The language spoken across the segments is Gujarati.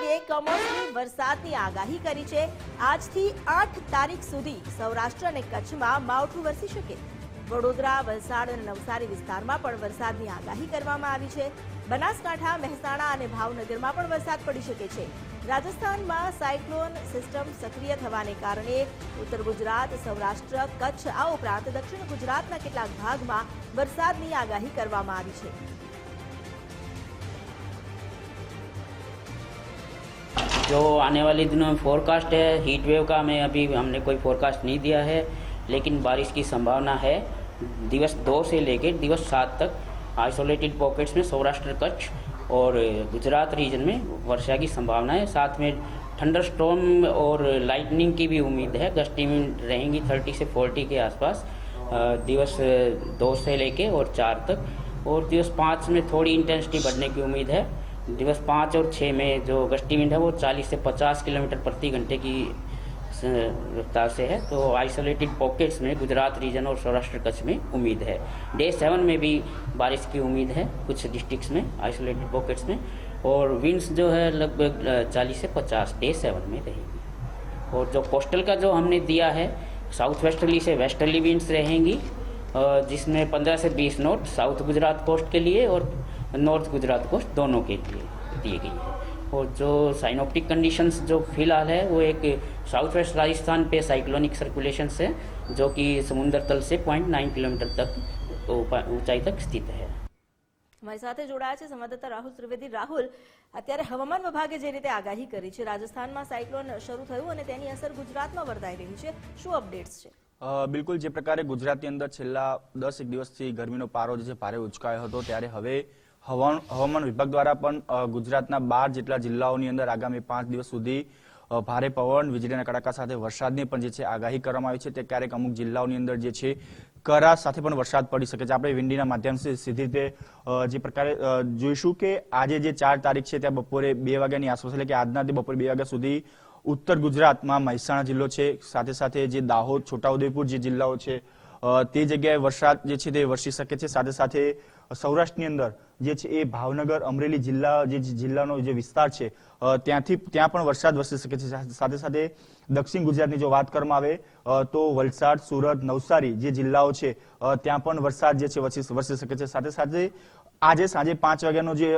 વિભાગે કમોસમી વરસાદની આગાહી કરી છે। આજથી 8 તારીખ સુધી સૌરાષ્ટ્ર અને કચ્છમાં માવઠું વરસી શકે। વડોદરા, વલસાડ અને નવસારી વિસ્તારમાં પણ વરસાદની આગાહી કરવામાં આવી છે। બનાસકાંઠા, મહેસાણા અને ભાવનગરમાં પણ વરસાદ પડી શકે છે। રાજસ્થાનમાં સાયક્લોન સિસ્ટમ સક્રિય થવાને કારણે ઉત્તર ગુજરાત, સૌરાષ્ટ્ર, કચ્છ આ ઉપરાંત દક્ષિણ ગુજરાતના કેટલાક ભાગમાં વરસાદની આગાહી કરવામાં આવી છે। जो आने वाले दिनों में फोरकास्ट है, हीट वेव का हमने कोई फोरकास्ट नहीं दिया है, लेकिन बारिश की संभावना है। दिवस 2 से लेकर दिवस 7 तक आइसोलेटेड पॉकेट्स में सौराष्ट्र, कच्छ और गुजरात रीजन में वर्षा की संभावना है। साथ में थंडर स्टॉर्म और लाइटनिंग की भी उम्मीद है। गस्टी में रहेंगी 30 से 40 के आसपास दिवस 2 से लेके और 4 तक। और दिवस 5 में थोड़ी इंटेंसिटी बढ़ने की उम्मीद है। दिवस 5 और 6 में जो गस्टी विंड है वो 40 से 50 किलोमीटर प्रति घंटे की रफ्तार से है। तो आइसोलेटेड पॉकेट्स में गुजरात रीजन और सौराष्ट्र कच्छ में उम्मीद है। डे 7 में भी बारिश की उम्मीद है कुछ डिस्ट्रिक्ट्स में, आइसोलेटेड पॉकेट्स में। और विंड्स जो है लगभग 40 से 50 डे 7 में रहेगी। और जो कोस्टल का जो हमने दिया है, साउथ वेस्टर्ली से वेस्टर्ली विंड्स रहेंगी, जिसमें 15 से 20 नॉट साउथ गुजरात कोस्ट के लिए और नॉर्थ गुजरात कोस्ट दोनों के लिए दिए गई है। और जो साइनोप्टिक कंडीशंस जो फिलहाल है वो एक साउथ वेस्ट राजस्थान पे साइक्लोनिक सर्कुलेशन है, जो कि समुद्र तल से 0.9 किलोमीटर तक ऊंचाई तक स्थित है। हमारी साथे जोड़ाया है संवाददाता राहुल त्रिवेदी। राहुल, અત્યારે હવામાન વિભાગે જે રીતે આગાહી કરી છે, રાજસ્થાનમાં સાયક્લોન શરૂ થયું અને તેની અસર ગુજરાતમાં વર્તાઈ રહી છે, શું અપડેટ્સ છે? બિલકુલ, જે પ્રકારે ગુજરાતની અંદર છેલ્લા 10 દિવસથી ગરમીનો પારો જે ભારે ઉચકાયો હતો, ત્યારે હવે હવામાન વિભાગ દ્વારા પણ ગુજરાતના 12 જેટલા જિલ્લાઓની અંદર આગામી 5 દિવસ સુધી ભારે પવન, વીજળીના કડાકા સાથે વરસાદની પણ જે છે આગાહી કરવામાં આવી છે। તે ક્યારેક અમુક જિલ્લાઓની અંદર જે છે કરા સાથે પણ વરસાદ પડી શકે છે। આપણે વિંડીના માધ્યમથી સીધી રીતે જે પ્રકારે જોઈશું કે આજે જે 4 તારીખ છે ત્યાં બપોરે 2 વાગ્યાની આસપાસ, એટલે કે આજના બપોરે 2 વાગ્યા સુધી ઉત્તર ગુજરાતમાં મહેસાણા જિલ્લો છે, સાથે સાથે જે દાહોદ, છોટાઉદેપુર જે જિલ્લાઓ છે તે જગ્યાએ વરસાદ જે છે તે વરસી શકે છે। સાથે સાથે સૌરાષ્ટ્રની અંદર જે છે એ ભાવનગર, અમરેલી જિલ્લાનો જે વિસ્તાર છે ત્યાં પણ વરસાદ વરસી શકે છે। સાથે સાથે દક્ષિણ ગુજરાતની જો વાત કરવામાં આવે તો વલસાડ, સુરત, નવસારી જે જિલ્લાઓ છે ત્યાં પણ વરસાદ જે છે વરસી શકે છે। સાથે સાથે આજે સાંજે 5 વાગ્યાનો જે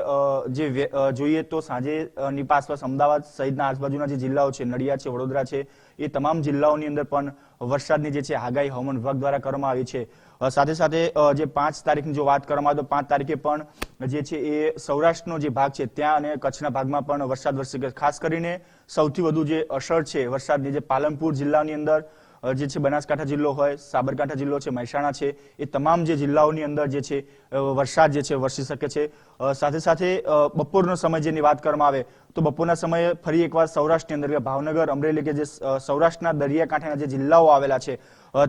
જોઈએ તો સાંજે ની આસપાસ અમદાવાદ સહિતના આજુબાજુના જે જિલ્લાઓ છે, નડિયાદ છે, વડોદરા છે, એ તમામ જિલ્લાઓની અંદર પણ વરસાદની જે છે આગાહી હવામાન વિભાગ દ્વારા કરવામાં આવી છે। સાથે સાથે જે 5 તારીખની જો વાત કરવામાં આવે તો 5 તારીખે પણ જે છે એ સૌરાષ્ટ્રનો જે ભાગ છે ત્યાં અને કચ્છના ભાગમાં પણ વરસાદ વરસી શકે। ખાસ કરીને સૌથી વધુ જે અસર છે વરસાદની જે પાલનપુર જિલ્લાની અંદર જે છે, બનાસકાંઠા જિલ્લો હોય, સાબરકાંઠા જિલ્લો છે, મહેસાણા છે, એ તમામ જે જિલ્લાઓની અંદર જે છે વરસાદ જે છે વરસી શકે છે। સાથે સાથે બપોરનો સમય જેની વાત કરવામાં આવે તો બપોરના સમયે ફરી એકવાર સૌરાષ્ટ્રની અંદર ભાવનગર, અમરેલી કે જે સૌરાષ્ટ્રના દરિયાકાંઠાના જે જિલ્લાઓ આવેલા છે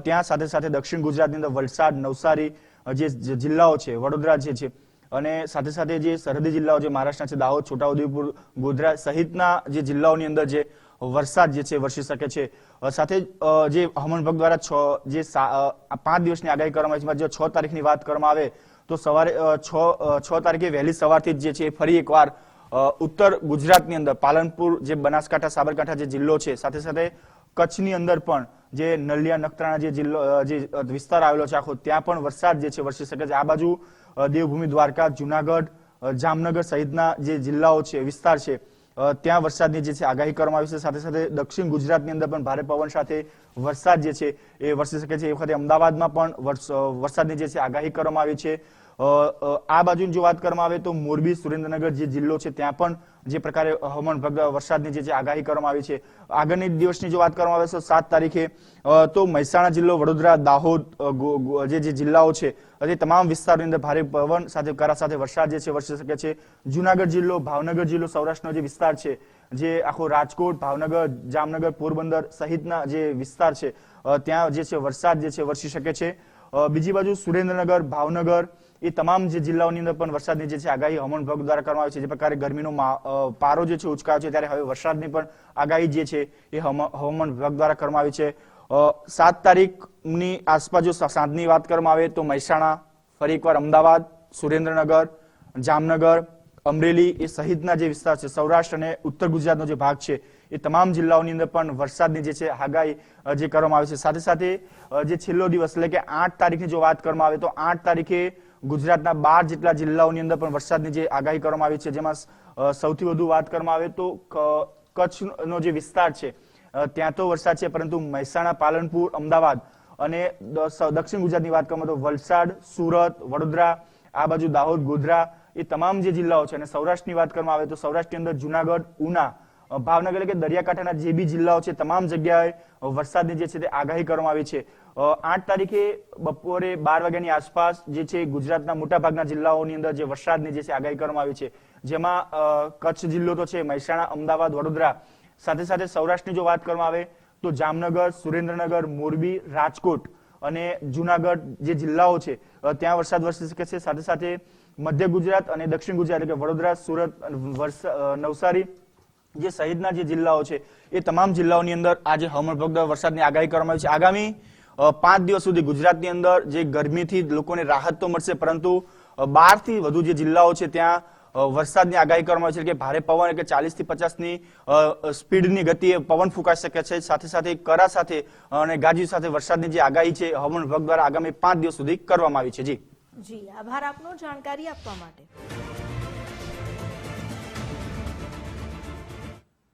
ત્યાં સાથે સાથે દક્ષિણ ગુજરાતની અંદર વલસાડ, નવસારી જે જિલ્લાઓ છે, વડોદરા જે છે, અને સાથે સાથે જે સરહદી જિલ્લાઓ જે મહારાષ્ટ્રના છે, દાહોદ, છોટાઉદેપુર, ગોધરા સહિતના જે જિલ્લાઓની અંદર જે વરસાદ જે છે વરસી શકે છે। સાથે જે હવામાન વિભાગ દ્વારા 5 દિવસની આગાહી કરવામાં આવી છે। જો 6 તારીખની વાત કરવામાં આવે તો સવારે 6 તારીખે વહેલી સવારથી જ જે છે ફરી એકવાર ઉત્તર ગુજરાતની અંદર પાલનપુર, જે બનાસકાંઠા, સાબરકાંઠા જે જિલ્લો છે, સાથે સાથે કચ્છની અંદર પણ જે નલિયા, નખત્રાણા જે જિલ્લો જે વિસ્તાર આવેલો છે આખો, ત્યાં પણ વરસાદ જે છે વરસી શકે છે। આ બાજુ દેવભૂમિ, દ્વારકા, જુનાગઢ, જામનગર સહિતના જે જિલ્લાઓ છે, વિસ્તાર છે, ત્યાં વરસાદની જે છે આગાહી કરવામાં આવી છે। સાથે સાથે દક્ષિણ ગુજરાતની અંદર પણ ભારે પવન સાથે વરસાદ જે છે એ વરસી શકે છે। એ વખતે અમદાવાદમાં પણ વરસાદની જે છે આગાહી કરવામાં આવી છે। આ બાજુની જો વાત કરવામાં આવે તો મોરબી, સુરેન્દ્રનગર જે જિલ્લો છે ત્યાં પણ જે પ્રકારે હવામાન વિભાગ દ્વારા વરસાદની જે છે આગાહી કરવામાં આવી છે। આગળની દિવસની જો વાત કરવામાં આવે તો 7 તારીખે તો મહેસાણા જિલ્લો, વડોદરા, દાહોદ જે જિલ્લાઓ છે તે તમામ વિસ્તારોની અંદર ભારે પવન સાથે કરા સાથે વરસાદ જે છે વરસી શકે છે। જુનાગઢ જિલ્લો, ભાવનગર જિલ્લો, સૌરાષ્ટ્રનો જે વિસ્તાર છે, જે આખો રાજકોટ, ભાવનગર, જામનગર, પોરબંદર સહિતના જે વિસ્તાર છે ત્યાં જે છે વરસાદ જે છે વરસી શકે છે। બીજી બાજુ સુરેન્દ્રનગર, ભાવનગર એ તમામ જે જિલ્લાઓની અંદર પણ વરસાદની જે છે આગાહી હવામાન વિભાગ દ્વારા કરવામાં આવી છે। જે પ્રકારે ગરમીનો પારો જે છે ઉચકાયો છે, ત્યારે હવે વરસાદની પણ આગાહી જે છે એ હવામાન વિભાગ દ્વારા કરવામાં આવી છે। 7 તારીખની આસપાસ જો સાંજની વાત કરવામાં આવે તો મહેસાણા, ફરી એકવાર અમદાવાદ, સુરેન્દ્રનગર, જામનગર, અમરેલી એ સહિતના જે વિસ્તાર છે, સૌરાષ્ટ્ર અને ઉત્તર ગુજરાતનો જે ભાગ છે, એ તમામ જિલ્લાઓની અંદર પણ વરસાદની જે છે આગાહી જે કરવામાં આવી છે. સાથે સાથે જે છેલ્લો દિવસ એટલે કે 8 તારીખની જો વાત કરવામાં આવે તો 8 તારીખે ગુજરાતના 12 જેટલા જિલ્લાઓની અંદર પણ વરસાદની જે આગાહી કરવામાં આવી છે, જેમાં સૌથી વધુ વાત કરવામાં આવે તો કચ્છનો જે વિસ્તાર છે ત્યાં તો વરસાદ છે, પરંતુ મહેસાણા, પાલનપુર, અમદાવાદ અને દક્ષિણ ગુજરાતની વાત કરવામાં તો વલસાડ, સુરત, વડોદરા, આ બાજુ દાહોદ, ગોધરા, એ તમામ જે જિલ્લાઓ છે. અને સૌરાષ્ટ્રની વાત કરવામાં આવે તો સૌરાષ્ટ્રની અંદર જુનાગઢ, ઉના, ભાવનગર એટલે કે દરિયાકાંઠાના જે બી જિલ્લાઓ છે તમામ જગ્યાએ વરસાદની જે છે તે આગાહી કરવામાં આવી છે. 8 તારીખે બપોરે 12 વાગ્યાની આસપાસ જે છે ગુજરાતના મોટાભાગના જિલ્લાઓની અંદર જે વરસાદની જે છે આગાહી કરવામાં આવી છે, જેમાં કચ્છ જિલ્લો તો છે, મહેસાણા, અમદાવાદ, વડોદરા, સાથે સાથે સૌરાષ્ટ્રની જો વાત કરવામાં આવે તો જામનગર, સુરેન્દ્રનગર, મોરબી, રાજકોટ અને જુનાગઢ જે જિલ્લાઓ છે ત્યાં વરસાદ વરસી શકે છે. સાથે સાથે મધ્ય ગુજરાત અને દક્ષિણ ગુજરાત એટલે કે વડોદરા, સુરત, નવસારી જે સહિતના જે જિલ્લાઓ છે એ તમામ જિલ્લાઓની અંદર આજે હવામાન વિભાગ દ્વારા વરસાદની આગાહી કરવામાં આવી છે. આગામી 5 દિવસ સુધી ગુજરાતની અંદર જે ગરમીથી લોકોને રાહત તો મળશે, પરંતુ 12 થી વધુ જે જિલ્લાઓ છે ત્યાં વરસાદની આગાહી કરવામાં આવી છે કે ભારે પવન એટલે 40 થી 50 ની સ્પીડની ગતિએ પવન ફૂંકાઈ શકે છે. સાથે સાથે કરા સાથે અને ગાજવી સાથે વરસાદની જે આગાહી છે હવામાન વિભાગ દ્વારા આગામી 5 દિવસ સુધી કરવામાં આવી છે. જી આભાર આપનો જાણકારી આપવા માટે.